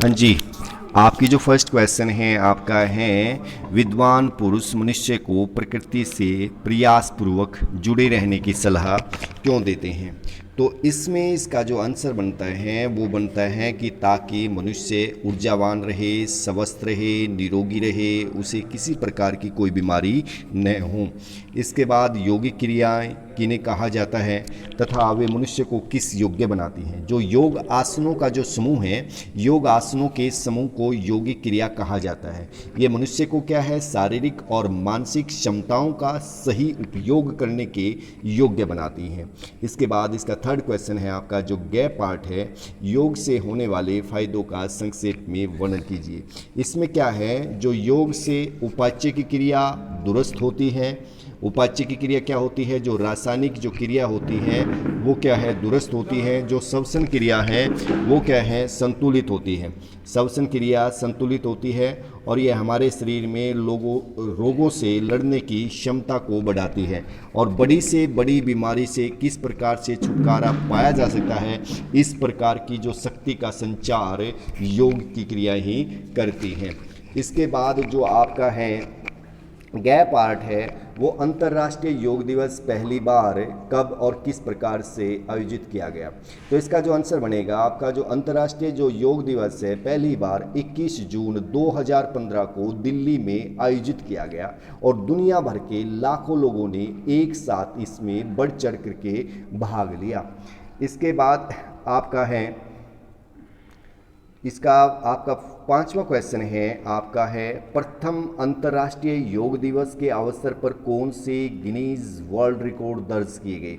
हाँ जी। आपकी जो फर्स्ट क्वेश्चन है आपका है, विद्वान पुरुष मनुष्य को प्रकृति से प्रयासपूर्वक जुड़े रहने की सलाह क्यों देते हैं? तो इसमें इसका जो आंसर बनता है वो बनता है कि ताकि मनुष्य ऊर्जावान रहे, स्वस्थ रहे, निरोगी रहे, उसे किसी प्रकार की कोई बीमारी न हो। इसके बाद योगिक क्रियाएं किन्हें कहा जाता है तथा वे मनुष्य को किस योग्य बनाती हैं? जो योग आसनों का जो समूह है, योग आसनों के समूह को योगिक क्रिया कहा जाता है। ये मनुष्य को क्या है, शारीरिक और मानसिक क्षमताओं का सही उपयोग करने के योग्य बनाती हैं। इसके बाद इसका थर्ड क्वेश्चन है आपका, जो गैप पार्ट है, योग से होने वाले फायदों का संक्षेप में वर्णन कीजिए। इसमें क्या है, जो योग से उपाच्य की क्रिया दुरुस्त होती है। उपाच्य की क्रिया क्या होती है, जो रासायनिक जो क्रिया होती है वो क्या है, दुरुस्त होती है। जो श्वसन क्रिया है वो क्या है, संतुलित होती है। श्वसन क्रिया संतुलित होती है और ये हमारे शरीर में रोगों से लड़ने की क्षमता को बढ़ाती है। और बड़ी से बड़ी बीमारी से किस प्रकार से छुटकारा पाया जा सकता है, इस प्रकार की जो शक्ति का संचार योग की क्रिया ही करती है। इसके बाद जो आपका है गैप आर्ट है, वो अंतर्राष्ट्रीय योग दिवस पहली बार कब और किस प्रकार से आयोजित किया गया? तो इसका जो आंसर बनेगा आपका, जो अंतर्राष्ट्रीय जो योग दिवस है पहली बार 21 जून 2015 को दिल्ली में आयोजित किया गया और दुनिया भर के लाखों लोगों ने एक साथ इसमें बढ़ चढ़ करके भाग लिया। इसके बाद आपका है, इसका आपका पांचवा क्वेश्चन है आपका है, प्रथम अंतर्राष्ट्रीय योग दिवस के अवसर पर कौन से गिनीज वर्ल्ड रिकॉर्ड दर्ज किए गए?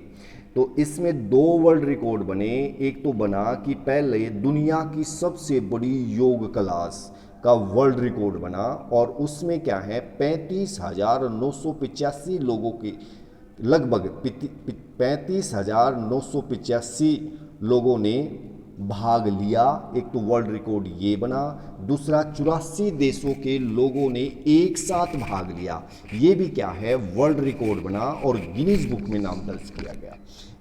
तो इसमें दो वर्ल्ड रिकॉर्ड बने। एक तो बना कि पहले दुनिया की सबसे बड़ी योग क्लास का वर्ल्ड रिकॉर्ड बना और उसमें क्या है, 35,985 लोगों के लगभग 35,985 लोगों ने भाग लिया। एक तो वर्ल्ड रिकॉर्ड ये बना, दूसरा 84 देशों के लोगों ने एक साथ भाग लिया, ये भी क्या है, वर्ल्ड रिकॉर्ड बना और गिनीज बुक में नाम दर्ज किया गया।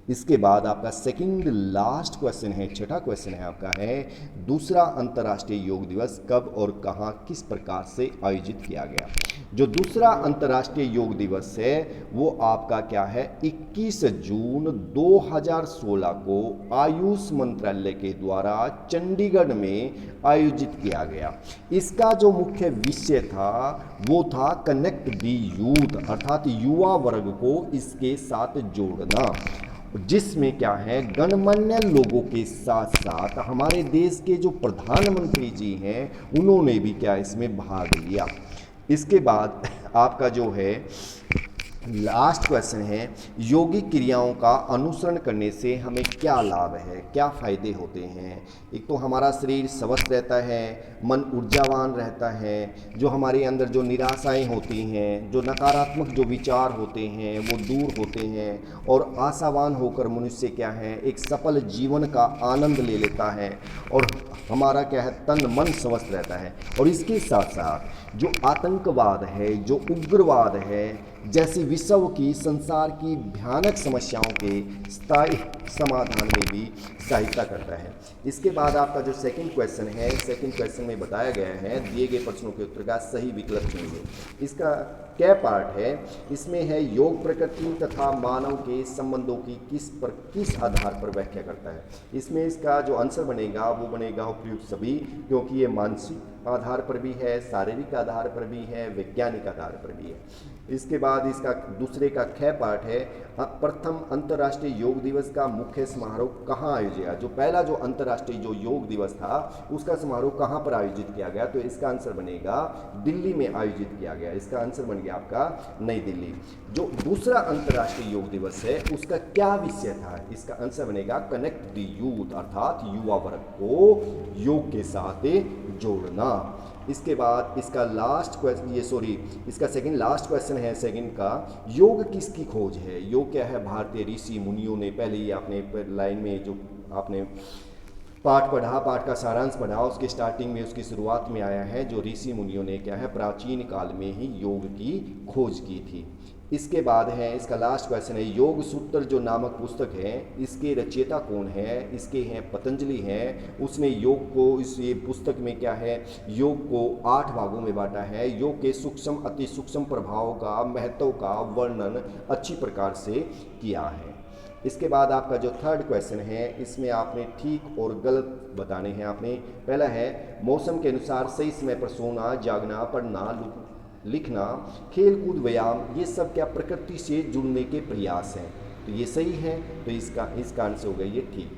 इसके बाद आपका सेकंड लास्ट क्वेश्चन है, छठा क्वेश्चन है आपका है, दूसरा अंतर्राष्ट्रीय योग दिवस कब और कहां किस प्रकार से आयोजित किया गया? जो दूसरा अंतर्राष्ट्रीय योग दिवस है वो आपका क्या है, 21 जून 2016 को आयुष मंत्रालय के द्वारा चंडीगढ़ में आयोजित किया गया। इसका जो मुख्य विषय था वो था कनेक्ट दी यूथ, अर्थात युवा वर्ग को इसके साथ जोड़ना, जिसमें क्या है, गणमान्य लोगों के साथ साथ हमारे देश के जो प्रधानमंत्री जी हैं उन्होंने भी क्या इसमें भाग लिया। इसके बाद आपका जो है लास्ट क्वेश्चन है, योगिक क्रियाओं का अनुसरण करने से हमें क्या लाभ है, क्या फायदे होते हैं? एक तो हमारा शरीर स्वस्थ रहता है, मन ऊर्जावान रहता है, जो हमारे अंदर जो निराशाएं होती हैं, जो नकारात्मक जो विचार होते हैं वो दूर होते हैं और आशावान होकर मनुष्य क्या है, एक सफल जीवन का आनंद ले लेता है और हमारा क्या है, तन मन स्वस्थ रहता है। और इसके साथ साथ जो आतंकवाद है, जो उग्रवाद है, जैसी विश्व की संसार की भयानक समस्याओं के स्थायी समाधान में भी सहायता करता है। इसके बाद आपका जो सेकंड क्वेश्चन है, सेकंड क्वेश्चन में बताया गया है दिए गए प्रश्नों के उत्तर का सही विकल्प चुनिए। इसका क्या पार्ट है, इसमें है योग प्रकृति तथा मानव के संबंधों की किस आधार पर व्याख्या करता है? इसमें इसका जो आंसर बनेगा वो बनेगा उपयुक्त सभी, क्योंकि ये मानसिक आधार पर भी है, शारीरिक आधार पर भी है, वैज्ञानिक आधार पर भी है। इसके बाद इसका दूसरे का ख पार्ट है, प्रथम अंतर्राष्ट्रीय योग दिवस का मुख्य समारोह कहाँ आयोजित किया? जो पहला जो अंतर्राष्ट्रीय जो योग दिवस था उसका समारोह कहाँ पर आयोजित किया गया? तो इसका आंसर बनेगा दिल्ली में आयोजित किया गया। इसका आंसर बन गया आपका नई दिल्ली। जो दूसरा अंतर्राष्ट्रीय योग दिवस है उसका क्या विषय था? इसका आंसर बनेगा कनेक्ट द यूथ, अर्थात युवा वर्ग को योग के साथ जोड़ना। इसके बाद इसका लास्ट क्वेश्चन, इसका सेकंड लास्ट क्वेश्चन है सेकंड का, योग किसकी खोज है? योग क्या है? भारतीय ऋषि मुनियों ने, पहले ही आपने लाइन में जो आपने पाठ पढ़ा, पाठ का सारांश पढ़ा, उसके स्टार्टिंग में उसकी शुरुआत में आया है, जो ऋषि मुनियों ने क्या है प्राचीन काल में ही योग की खोज की थी। इसके बाद है इसका लास्ट क्वेश्चन है, योग सूत्र जो नामक पुस्तक है इसके रचयिता कौन है? इसके हैं पतंजलि हैं। उसने योग को, इस ये पुस्तक में क्या है, योग को 8 भागों में बांटा है। योग के सूक्ष्म अति सूक्ष्म प्रभाव का, महत्व का वर्णन अच्छी प्रकार से किया है। इसके बाद आपका जो थर्ड क्वेश्चन है इसमें आपने ठीक और गलत बताने हैं। आपने पहला है, मौसम के अनुसार सही समय पर सोना, जागना, पढ़ना, लिखना, खेल कूद, व्यायाम, ये सब क्या प्रकृति से जुड़ने के प्रयास हैं। तो ये सही है, तो इसका आंसर हो गया ये ठीक।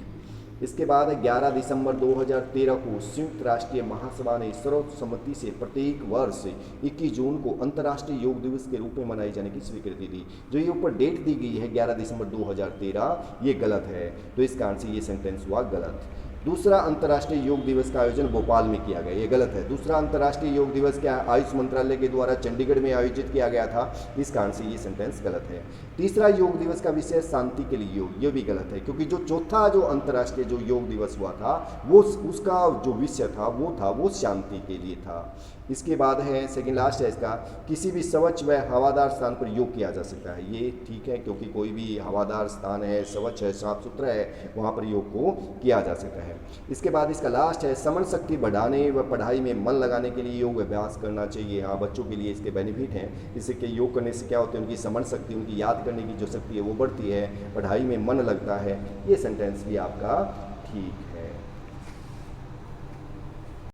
इसके बाद 11 दिसंबर 2013 को संयुक्त राष्ट्रीय महासभा ने सर्वसम्मति से प्रत्येक वर्ष 21 जून को अंतर्राष्ट्रीय योग दिवस के रूप में मनाए जाने की स्वीकृति दी। जो ये ऊपर डेट दी गई है 11 दिसंबर 2013, ये गलत है, तो इसका आंसर ये सेंटेंस हुआ गलत। दूसरा अंतर्राष्ट्रीय योग दिवस का आयोजन भोपाल में किया गया, ये गलत है। दूसरा अंतर्राष्ट्रीय योग दिवस क्या आयुष मंत्रालय के द्वारा चंडीगढ़ में आयोजित किया गया था, इसका आंसर ये सेंटेंस गलत है। तीसरा योग दिवस का विषय शांति के लिए योग, ये भी गलत है, क्योंकि जो चौथा जो अंतर्राष्ट्रीय जो योग दिवस हुआ था वो उसका जो विषय था वो शांति के लिए था। इसके बाद है सेकंड लास्ट है इसका, किसी भी स्वच्छ व हवादार स्थान पर योग किया जा सकता है, ये ठीक है, क्योंकि कोई भी हवादार स्थान है, स्वच्छ है, साफ सुथरा है, वहाँ पर योग को किया जा सकता है। इसके बाद इसका लास्ट है, समझ शक्ति बढ़ाने व पढ़ाई में मन लगाने के लिए योग अभ्यास करना चाहिए। हाँ, बच्चों के लिए इसके बेनिफिट हैं। इससे कि योग करने से क्या होता है, उनकी समझ शक्ति, उनकी याद करने की जो शक्ति है वो बढ़ती है, पढ़ाई में मन लगता है। ये सेंटेंस भी आपका ठीक है।